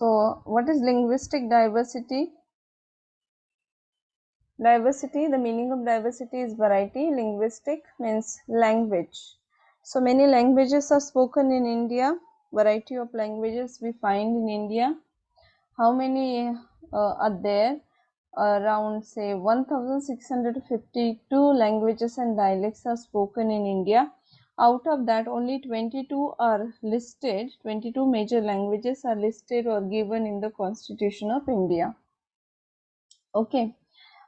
So what is linguistic diversity? Diversity, the meaning of diversity is variety. Linguistic means language. So many languages are spoken in India. Variety of languages we find in India. How many are there? Around say 1652 languages and dialects are spoken in India. Out of that, only 22 are listed. 22 major languages are listed or given in the Constitution of India. Okay.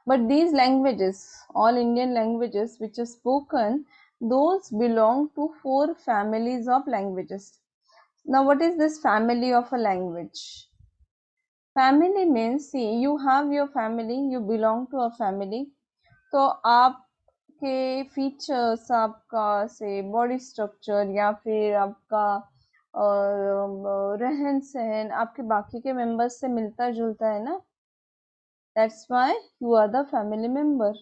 But these languages, all Indian languages which are spoken, those belong to 4 families of languages. Now, what is this family of a language? Family means, see, you have your family, you belong to a family. तो आपके features, आपका से body structure या फिर आपका रहन सहन आपके बाकी के मेंबर्स से मिलता जुलता है ना. That's why you are the family member.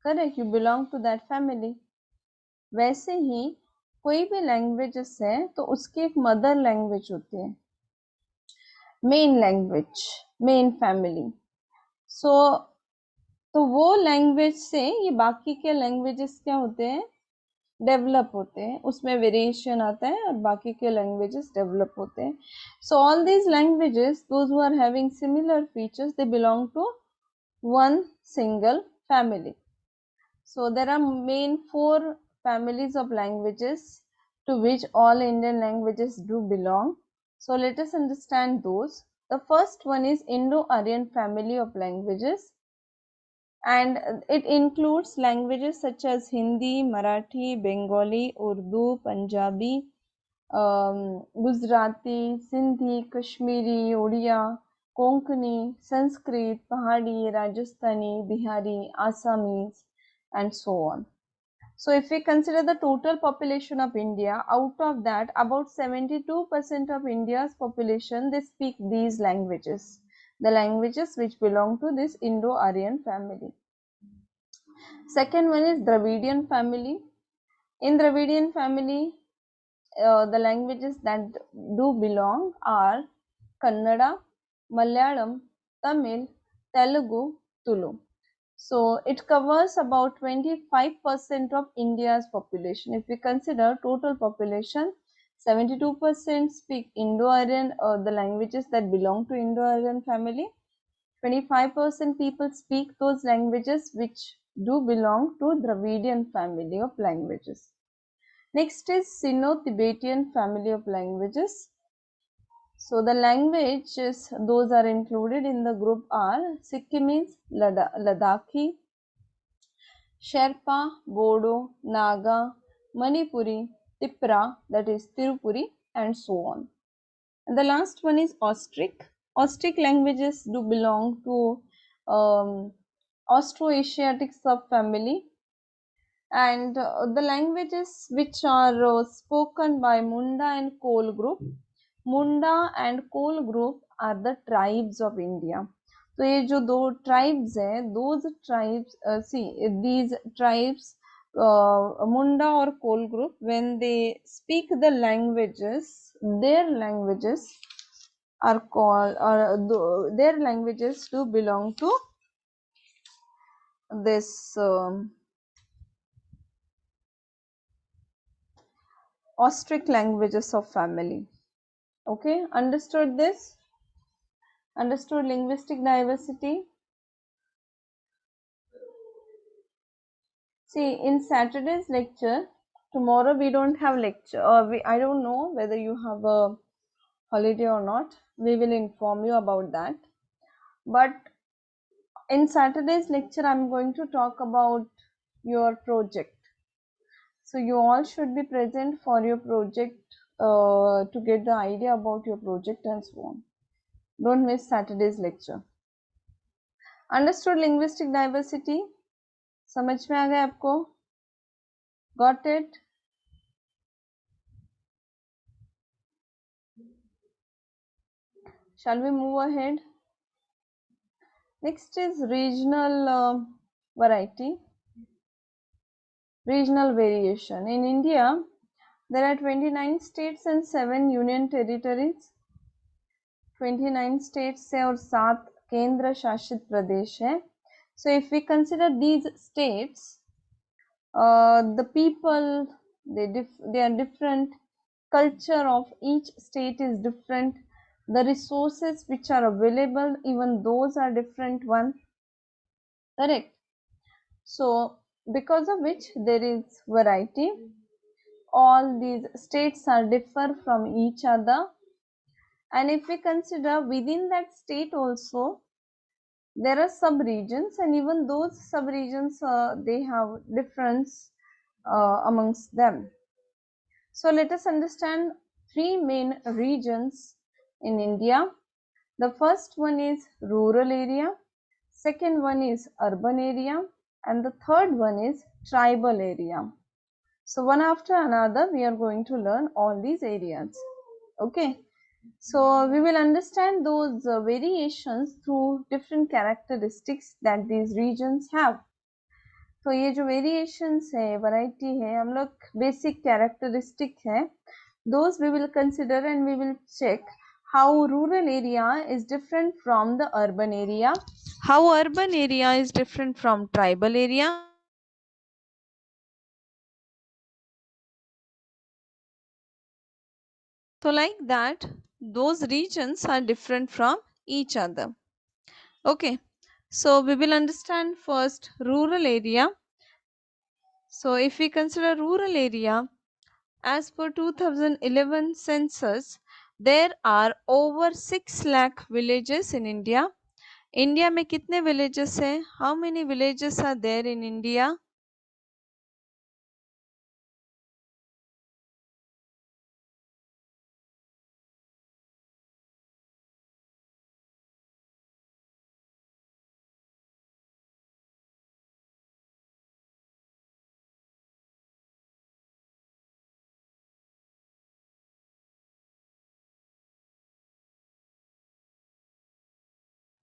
Correct, you belong to that family. वैसे ही कोई भी लैंग्वेजेस है तो उसकी एक मदर लैंग्वेज होती है, मेन लैंग्वेज, मेन फैमिली. सो तो वो लैंग्वेज से ये बाकी के लैंग्वेजेस क्या होते हैं, डेवलप होते हैं, उसमें वेरिएशन आता है और बाकी के लैंग्वेजेस डेवलप होते हैं. So all these languages, those who are having similar features, they belong to one single family. So there are main 4 families of languages to which all Indian languages do belong. So let us understand those. The first one is Indo-Aryan family of languages, and it includes languages such as Hindi, Marathi, Bengali, Urdu, Punjabi, Gujarati, Sindhi, Kashmiri, Odia, Konkani, Sanskrit, Pahadi, Rajasthani, Bihari, Assamese, and so on. So if we consider the total population of India, out of that about 72% of India's population, they speak these languages, the languages which belong to this Indo-Aryan family. Second one is Dravidian family. In Dravidian family, the languages that do belong are Kannada, Malayalam, Tamil, Telugu, Tulu. So it covers about 25% of India's population. If we consider total population, 72% speak Indo-Aryan, the languages that belong to Indo-Aryan family. 25% people speak those languages which do belong to Dravidian family of languages. Next is Sino-Tibetan family of languages. So the languages, those are included in the group are Sikkimese, Ladakhi, Sherpa, Bodo, Naga, Manipuri, Tipra, that is Tirupuri, and so on. And the last one is Austric. Austric languages do belong to Austroasiatic subfamily, and the languages which are spoken by Munda and Kol group. Munda and Kol group are the tribes of India. तो ये जो 2 tribes हैं, those tribes, see these tribes, Munda or Kol group, when they speak the languages, their languages are called, or their languages do belong to this Austric languages of family. Okay, understood this? Understood linguistic diversity? See, in Saturday's lecture, tomorrow we don't have lecture, or I don't know whether you have a holiday or not. We will inform you about that. But in Saturday's lecture, I'm going to talk about your project. So you all should be present for your project to get the idea about your project and so on. Don't miss Saturday's lecture. Understood linguistic diversity? समझ में आ गया आपको? Got it? Shall we move ahead? Next is regional variety, regional variation. In India, there are 29 states and 7 union territories. 29 states है और 7 केंद्र शासित प्रदेश है. So if we consider these states, the people, they are different, culture of each state is different, the resources which are available, even those are different one, correct? So because of which there is variety. All these states are differ from each other, and if we consider within that state also there are sub-regions, and even those sub-regions they have difference amongst them. So let us understand three main regions in India. The first one is rural area, second one is urban area, and the third one is tribal area. So one after another we are going to learn all these areas. Okay. So we will understand those variations through different characteristics that these regions have. तो ये जो variations है, variety है, हम लोग basic characteristic है, those we will consider and we will check how rural area is different from the urban area, how urban area is different from tribal area. So like that, those regions are different from each other. Okay, so we will understand first rural area. So if we consider rural area, as per 2011 census, there are over 6 lakh villages in India. India में कितने villages हैं? How many villages are there in India?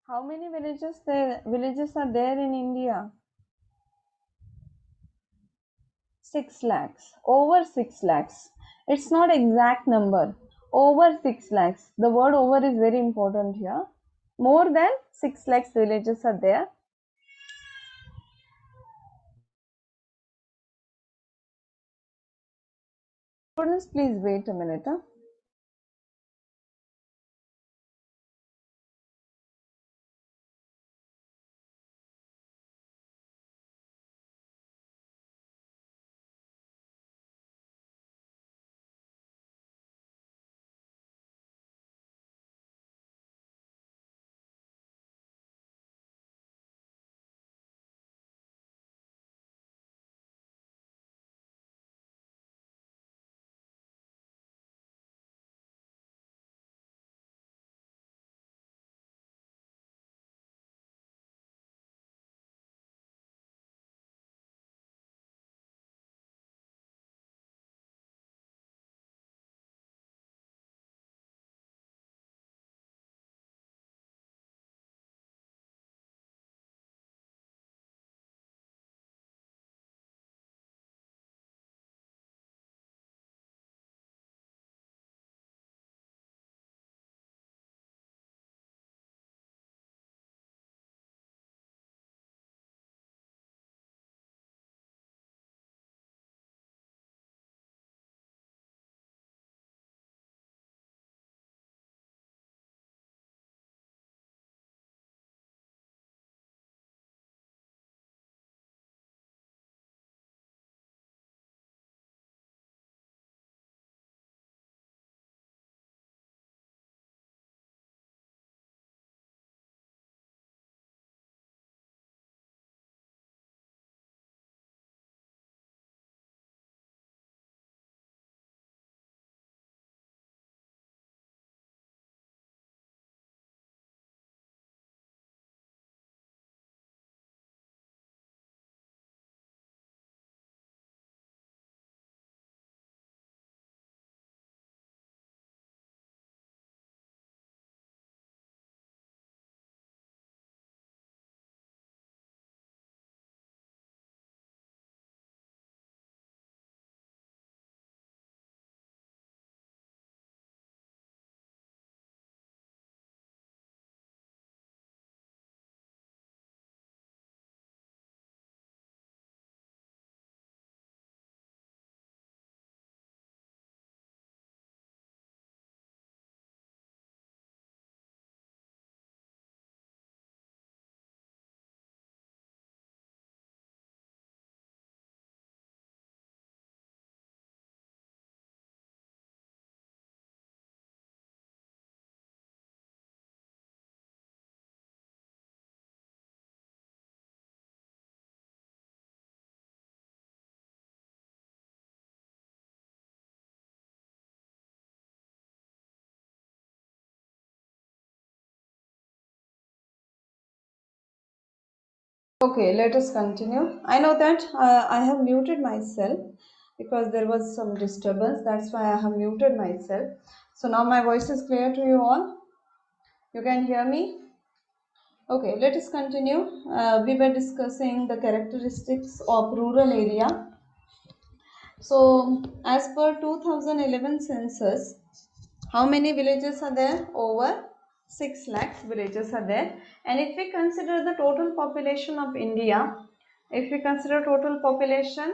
How many villages are there in India? 6 lakhs, over 6 lakhs. It's not exact number. Over 6 lakhs. The word over is very important here. More than 6 lakhs villages are there. Students, please wait a minute. Okay, let us continue. I know that I have muted myself because there was some disturbance. That's why I have muted myself. So now my voice is clear to you all. You can hear me? Okay, let us continue. We were discussing the characteristics of rural area. So, as per 2011 census, how many villages are there? Over 6 lakhs villages are there. And if we consider the total population of India, if we consider total population,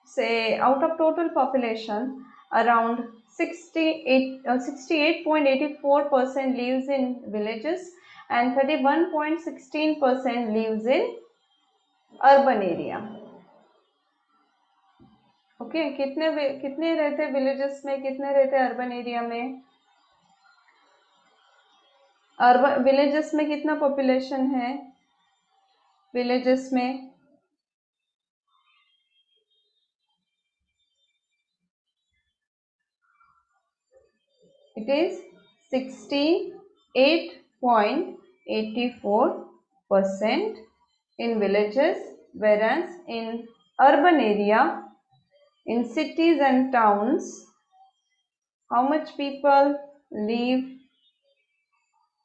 say out of total population, around 68.84% lives in villages and 31.16% lives in urban area. Okay कितने रहते villages में, कितने रहते urban area में? Urban villages में कितना population है villages में? It is 68.84% in villages, whereas in urban area, in cities and towns, how much people live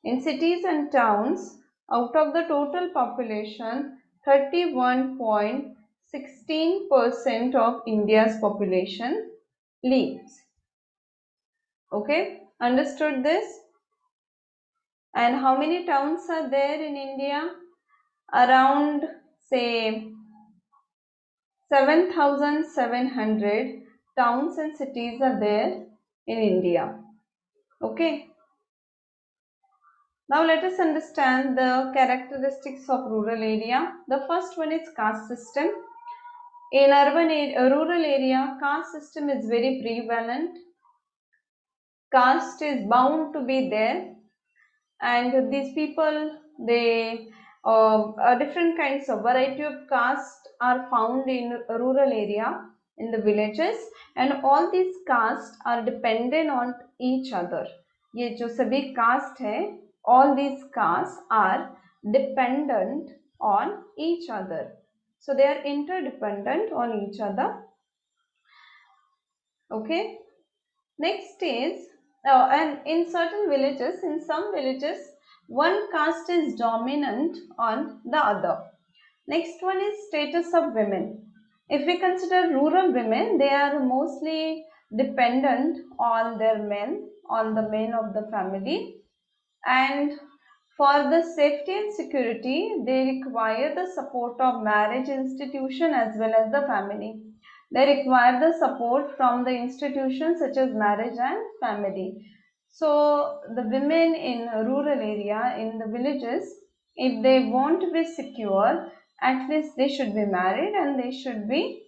in cities and towns? Out of the total population, 31.16% of India's population lives. Okay, understood this? And how many towns are there in India? Around, say, 7,700 towns and cities are there in India. Okay. Now let us understand the characteristics of rural area. The first one is caste system. In rural area, caste system is very prevalent. Caste is bound to be there, and these people, they different kinds of variety of caste are found in rural area, in the villages, and all these caste are dependent on each other. ये जो सभी caste है, all these castes are dependent on each other, so they are interdependent on each other. Okay, next is and in certain villages, in some villages, one caste is dominant on the other. Next one is status of women. If we consider rural women, they are mostly dependent on their men, on the men of the family, and for the safety and security, they require the support of marriage institution as well as the family. They require the support from the institutions such as marriage and family. So the women in rural area, in the villages, if they want to be secure, at least they should be married and they should be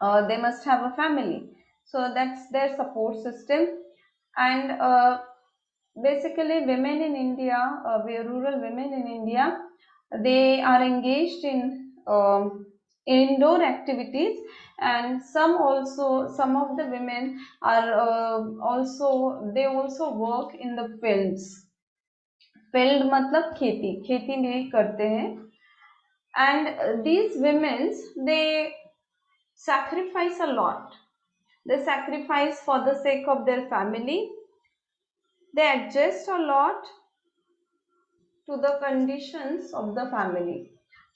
they must have a family. So that's their support system. And basically women in India, rural women in India, they are engaged in indoor activities, and some of the women are they also work in the fields. Field मतलब खेती भी करते हैं. And these women, they sacrifice a lot. They sacrifice for the sake of their family. They adjust a lot to the conditions of the family.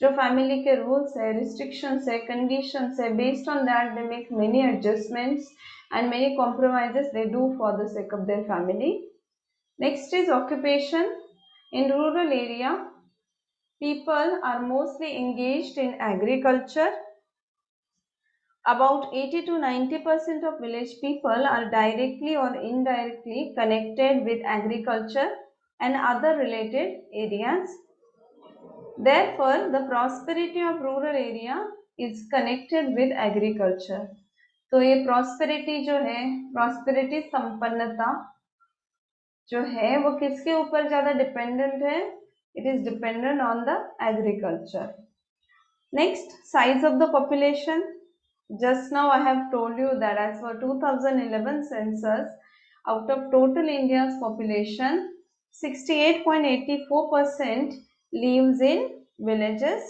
जो family के rules है, restrictions है, conditions है, based on that they make many adjustments and many compromises they do for the sake of their family. Next is occupation. In rural area, people are mostly engaged in agriculture. About 80 to 90% of village people are directly or indirectly connected with agriculture and other related areas. Therefore, the prosperity of rural area is connected with agriculture. तो ये prosperity जो है, prosperity संपन्नता जो है, वो किसके ऊपर ज़्यादा dependent है? It is dependent on the agriculture. Next, size of the population. Just now I have told you that as for 2011 census, out of total India's population, 68.84% lives in villages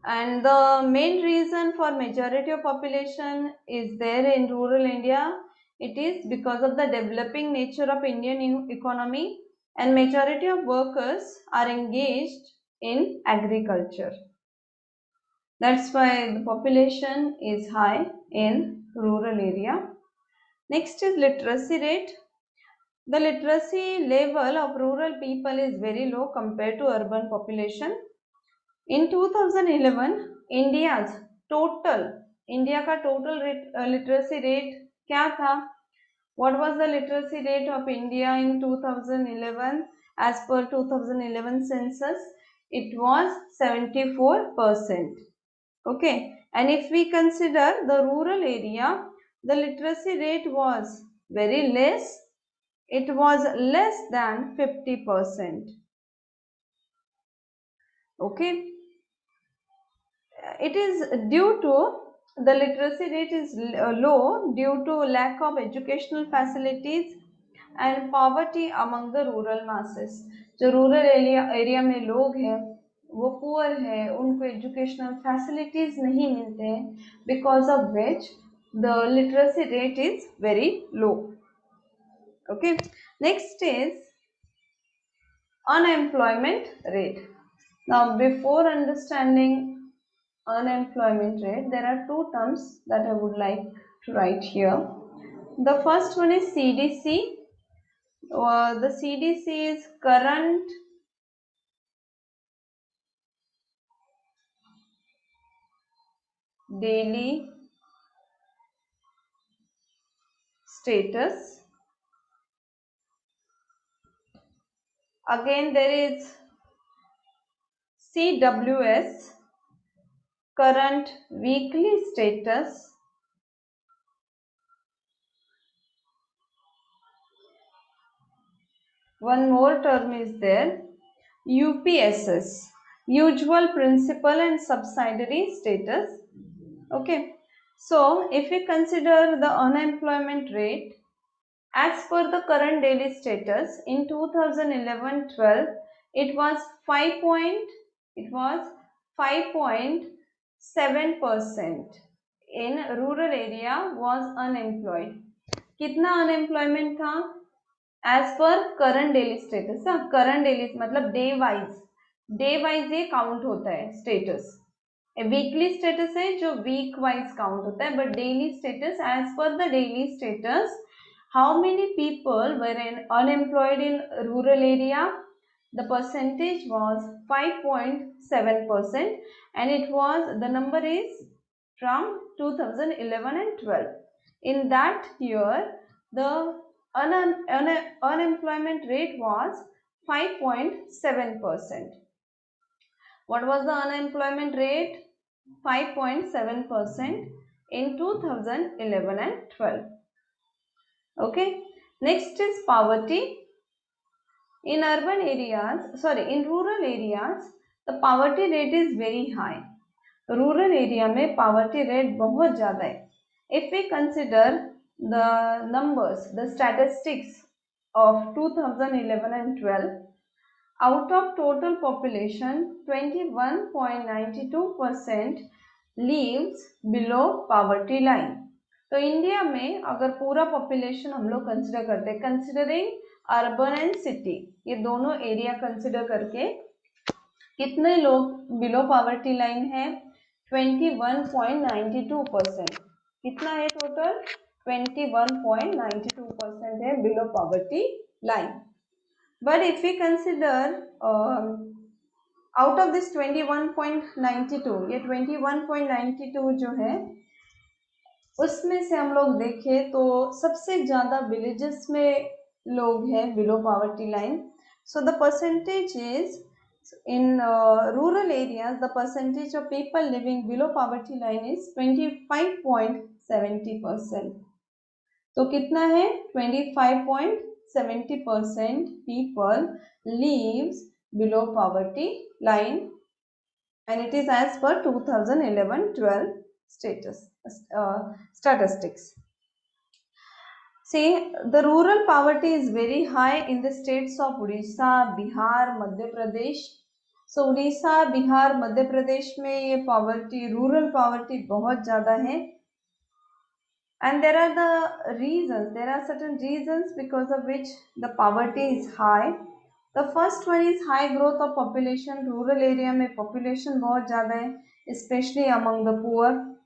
And the main reason for majority of population is there in rural India. It is because of the developing nature of Indian economy, and majority of workers are engaged in agriculture. That's why the population is high in rural area. Next is literacy rate. The literacy level of rural people is very low compared to urban population. In 2011, India का total literacy rate क्या था? What was the literacy rate of India in 2011? As per 2011 census, it was 74%. Okay, and if we consider the rural area, the literacy rate was very less. It was less than 50%. Okay, it is due to the literacy rate is low due to lack of educational facilities and poverty among the rural masses. जो rural area में लोग हैं वो poor है, उनको educational facilities नहीं मिलते हैं, because of which the literacy rate is very low. Okay, next is unemployment rate. Now before understanding unemployment rate, there are two terms that I would like to write here. The first one is CDC. The CDC is current daily status. Again there is CWS, current weekly status. One more term is there, UPSS, usual principal and subsidiary status. Okay, so if we consider the unemployment rate as per the current daily status in 2011-12, it was 5.7% in rural area was unemployed. कितना unemployment था? As per current daily status. current daily मतलब day wise ये count होता है status. Weekly status है जो week wise count होता है, but daily status as per the daily status how many people were unemployed in rural area. The percentage was 5.7% and it was, the number is from 2011 and 12. In that year the unemployment rate was 5.7%. What was the unemployment rate? 5.7% in 2011 and 12. Okay, next is poverty. In urban areas, in rural areas, the poverty rate is very high. Rural area में poverty rate बहुत ज़्यादा है. If we consider the numbers, the statistics of 2011 and 12, out of total population, 21.92% lives below poverty line. तो India में अगर पूरा population हम लोग कंसिडर करते हैं, कंसिडरिंग अर्बन एंड सिटी, ये दोनों एरिया कंसिडर करके कितने लोग बिलो पॉवर्टी लाइन है? 21.92%. कितना है टोटल? 21.92% है below poverty line. But if we consider out of this 21.92, ये 21.92 जो है उसमें से हम लोग देखें तो सबसे ज़्यादा विलेजेस में लोग हैं below poverty line. So the percentage is in rural areas, the percentage of people living below poverty line is 25.70%. तो कितना है? 25.70% people lives below poverty line, and it is as per 2011-12 statistics. See, the rural poverty is very high in the states of Odisha, Bihar, Madhya Pradesh. सो उड़ीसा, बिहार, मध्य प्रदेश में ये poverty, rural poverty बहुत ज़्यादा है. And there are certain reasons because of which the poverty is high. The first one is high growth of population. Rural area में population बहुत ज़्यादा है, especially among the poor.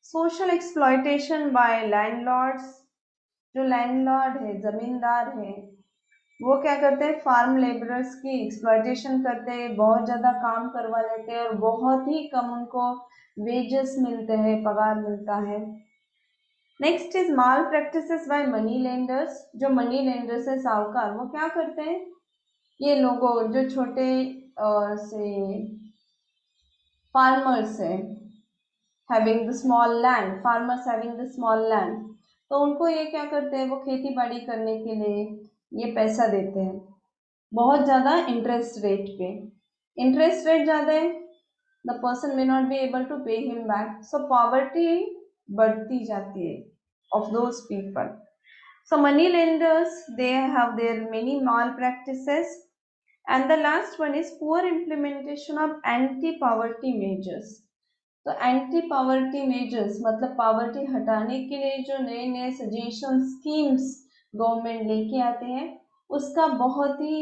Social exploitation by landlords. जो landlord है, जमींदार है, वो क्या करते हैं, फार्म लेबरर्स की एक्सप्लॉयटेशन करते हैं, बहुत ज़्यादा काम करवा लेते हैं और बहुत ही कम उनको वेजेस मिलते हैं, पगार मिलता है. Next is malpractices by money lenders. जो मनी लेंडर्स है, साहूकार, वो क्या करते हैं, ये लोगों जो छोटे से फार्मर्स है, having the small land, farmers having the small land, तो उनको ये क्या करते हैं, वो खेती बाड़ी करने के लिए ये पैसा देते हैं बहुत ज़्यादा इंटरेस्ट रेट पे. इंटरेस्ट रेट ज़्यादा है, the person may not be able to pay him back, so poverty बढ़ती जाती है of those people. So money lenders, they have their many malpractices. And the last one is poor implementation of anti-poverty measures. तो anti poverty measures मतलब poverty हटाने के लिए जो नए नए सजेशन स्कीम्स गवर्नमेंट लेके आते हैं, उसका बहुत ही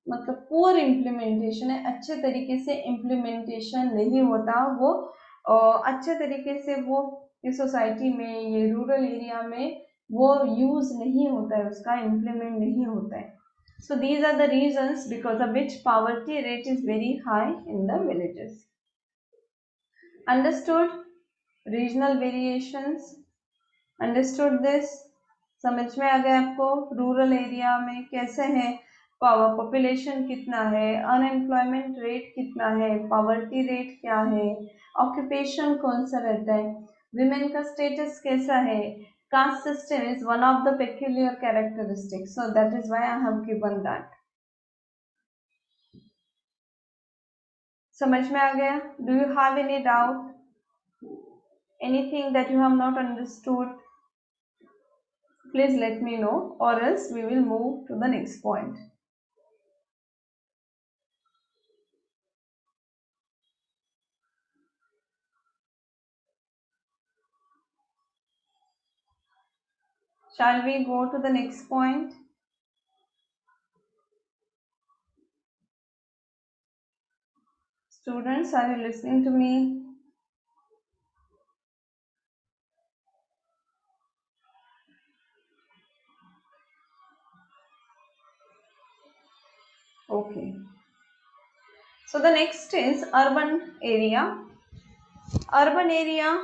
मतलब पुअर इम्प्लीमेंटेशन है, अच्छे तरीके से इम्प्लीमेंटेशन नहीं होता. वो अच्छे तरीके से वो इस सोसाइटी में, ये रूरल एरिया में वो यूज नहीं होता है, उसका इम्प्लीमेंट नहीं होता है. So these are the reasons because of which poverty rate is very high in the villages. Understood? Regional variations. Understood this? समझ में आ गया आपको रूरल एरिया में कैसे है, पॉपुलेशन कितना है, अनएम्प्लॉयमेंट रेट कितना है, पॉवर्टी रेट क्या है, ऑक्यूपेशन कौन सा रहता है, विमेन का स्टेटस कैसा है. Caste system is one of the peculiar characteristics, so that is why I have given that. समझ में आ गया? Do you have any doubt, anything that you have not understood? Please let me know, or else we will move to the next point. Shall we go to the next point? Students, are you listening to me? Okay. So the next is urban area. Urban area,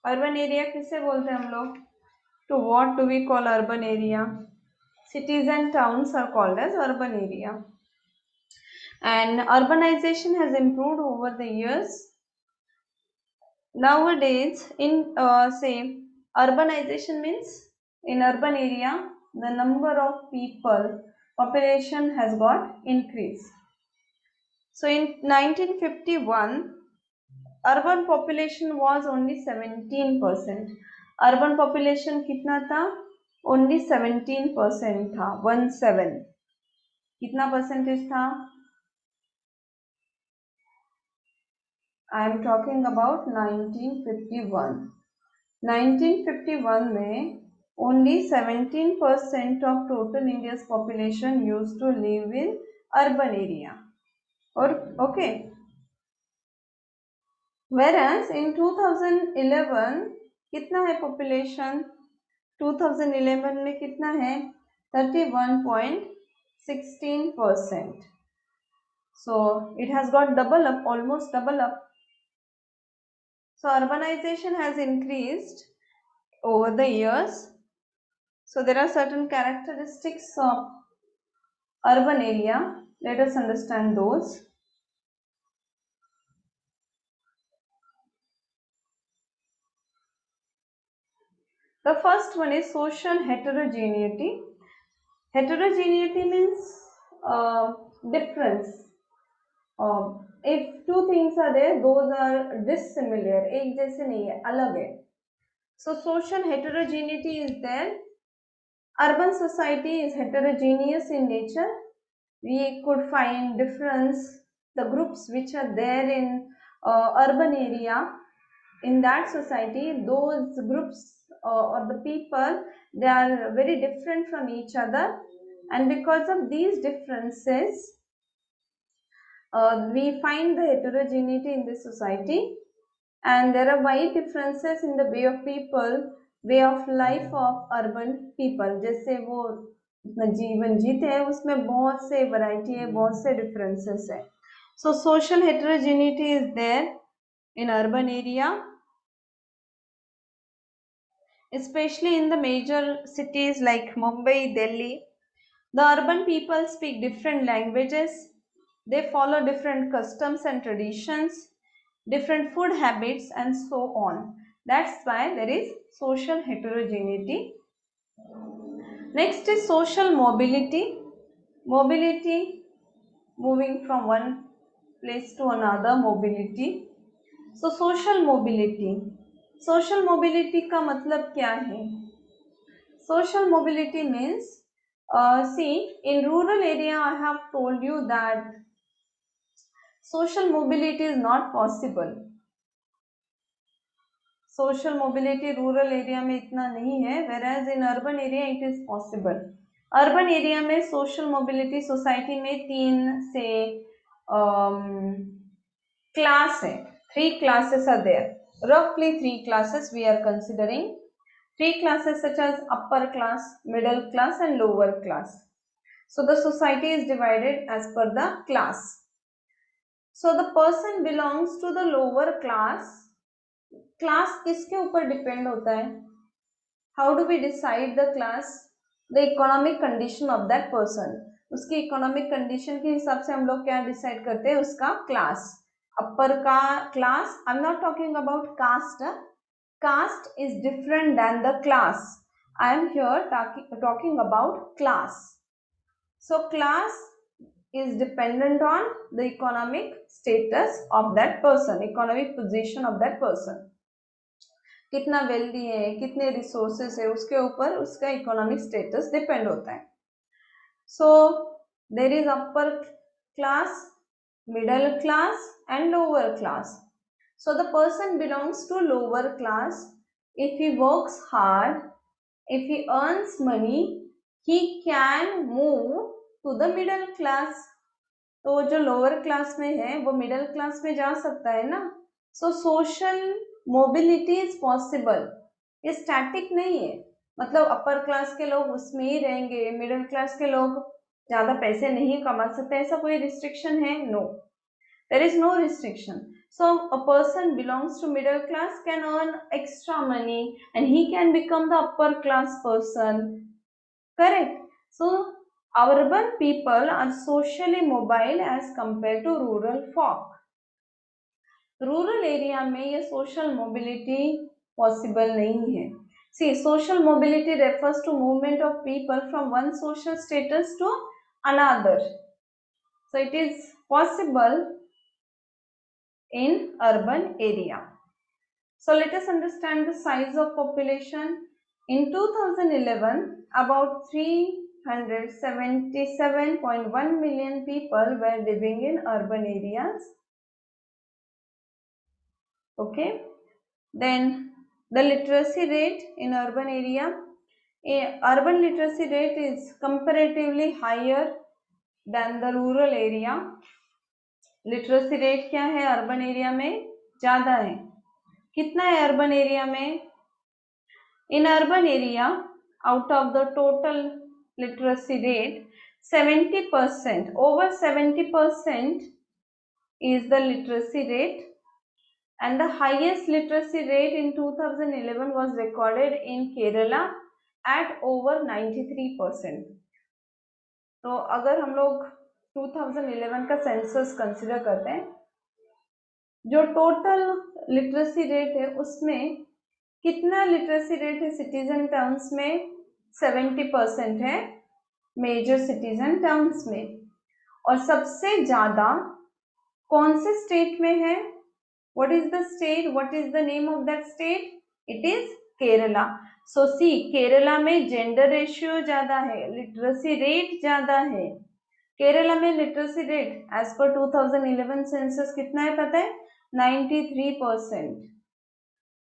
urban area किसे बोलते हैं हम लोग? To what do we call urban area? Cities and towns are called as urban area. And urbanization has improved over the years. Nowadays, in say urbanization means in urban area the number of people, population has got increased. So in 1951 urban population was only 17%. Urban population कितना था? Only 17% था, 17. कितना percentage था? I am talking about 1951. 1951 में only 17% of total India's population used to live in urban area. Or okay. Whereas in 2011 कितना है population? 2011 में कितना है? 31.16%. So it has got double up, almost double up. So urbanization has increased over the years. So there are certain characteristics of urban area. Let us understand those. The first one is social heterogeneity. Heterogeneity means difference. If two things are there, those are dissimilar. एक जैसे नहीं है, अलग है. So social heterogeneity is there. Urban society is heterogeneous in nature. We could find difference the groups which are there in urban area, in that society, those groups or the people, they are very different from each other, and because of these differences, we find the heterogeneity in this society, and there are wide differences in the way of people, way of life of urban people. जैसे वो जीवन जीते हैं उसमें बहुत से variety है, बहुत से डिफरेंसेस है. So social heterogeneity is there in urban area, especially in the major cities like Mumbai, Delhi. The urban people speak different languages, they follow different customs and traditions, different food habits, and so on. That's why there is social heterogeneity. Next is social mobility. Mobility, moving from one place to another, mobility. So social mobility. Social mobility का मतलब क्या है? Social mobility means, see, in rural area I have told you that social mobility is not possible. Social mobility rural area में इतना नहीं है, whereas in urban area it is possible. Urban area में social mobility society में 3 से class है, 3 classes are there. Roughly 3 classes we are considering. 3 classes such as upper class, middle class, and lower class. So the society is divided as per the class. So the person belongs to the lower class. Class किसके ऊपर depend होता है? How do we decide the class? The economic condition of that person. उसकी economic condition के हिसाब से हम लोग क्या decide करते हैं? उसका class. Upper का class. I'm not talking about caste. Caste is different than the class. I am here talking about class. So class is dependent on the economic status of that person, economic position of that person. कितना wealthy है, कितने resources है, उसके ऊपर उसका economic status depend होता है. So there is upper class, middle class, and lower class. So the person belongs to lower class. If he works hard, if he earns money, he can move to the middle class. तो जो lower class में है वो middle class में जा सकता है ना. So social mobility is possible. ये static नहीं है, मतलब upper class के लोग उसमें ही रहेंगे, middle class के लोग ज़्यादा पैसे नहीं कमा सकते, ऐसा कोई restriction है? No, there is no restriction. So a person belongs to middle class can earn extra money and he can become the upper class person. Correct? So urban people are socially mobile as compared to rural folk. Rural area में ये social mobility possible नहीं है. See, social mobility refers to movement of people from one social status to another. So it is possible in urban area. So let us understand the size of population. In 2011, about 377.1 million people were living in urban areas. Okay. Then the literacy rate in urban area. Urban literacy rate is comparatively higher than the rural area. Literacy rate क्या है urban area में? ज्यादा है. कितना है urban area में? In urban area, out of the total literacy rate, 70%, over 70% is the literacy rate, and the highest literacy rate in 2011 was recorded in Kerala at over 93%. तो अगर हम लोग 2011 का सेंसस कंसिडर करते हैं, जो टोटल लिटरेसी रेट है उसमें कितना लिटरेसी रेट है सिटीजन टाउन्स में? 70% है मेजर सिटीजन टाउन्स में. और सबसे ज्यादा कौन से स्टेट में है? What is the state? What is the name of that state? It is Kerala. So see, Kerala में जेंडर रेशियो ज्यादा है, लिटरेसी रेट ज्यादा है, केरला में literacy rate as per 2011 census कितना है पता है? 93%।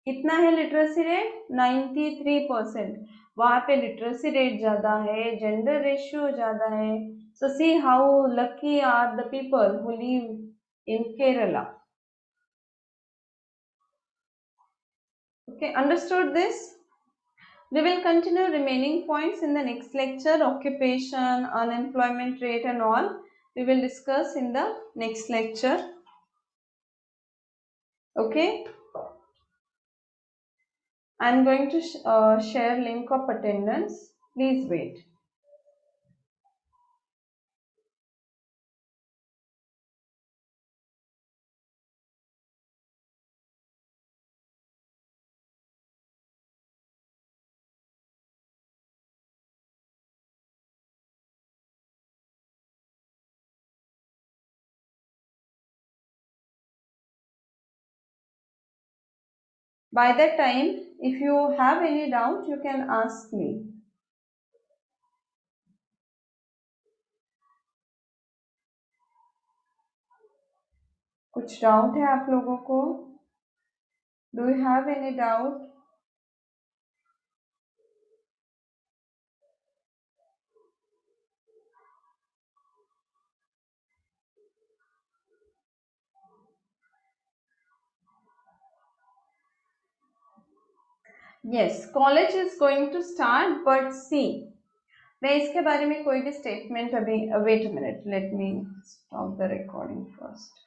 कितना है लिटरेसी रेट? 93%। वहां पे लिटरेसी रेट ज्यादा है, जेंडर रेशियो ज्यादा है। So see how lucky are the people who live in Kerala. Okay, understood this? We will continue remaining points in the next lecture. Occupation, unemployment rate and all we will discuss in the next lecture. Okay, I am going to share link of attendance. Please wait. By that time, if you have any doubt, you can ask me. कुछ doubt है आप लोगों को? Do you have any doubt? Yes, college is going to start, but see, मैं इसके बारे में कोई भी स्टेटमेंट अभी, wait a minute, let me stop the recording first.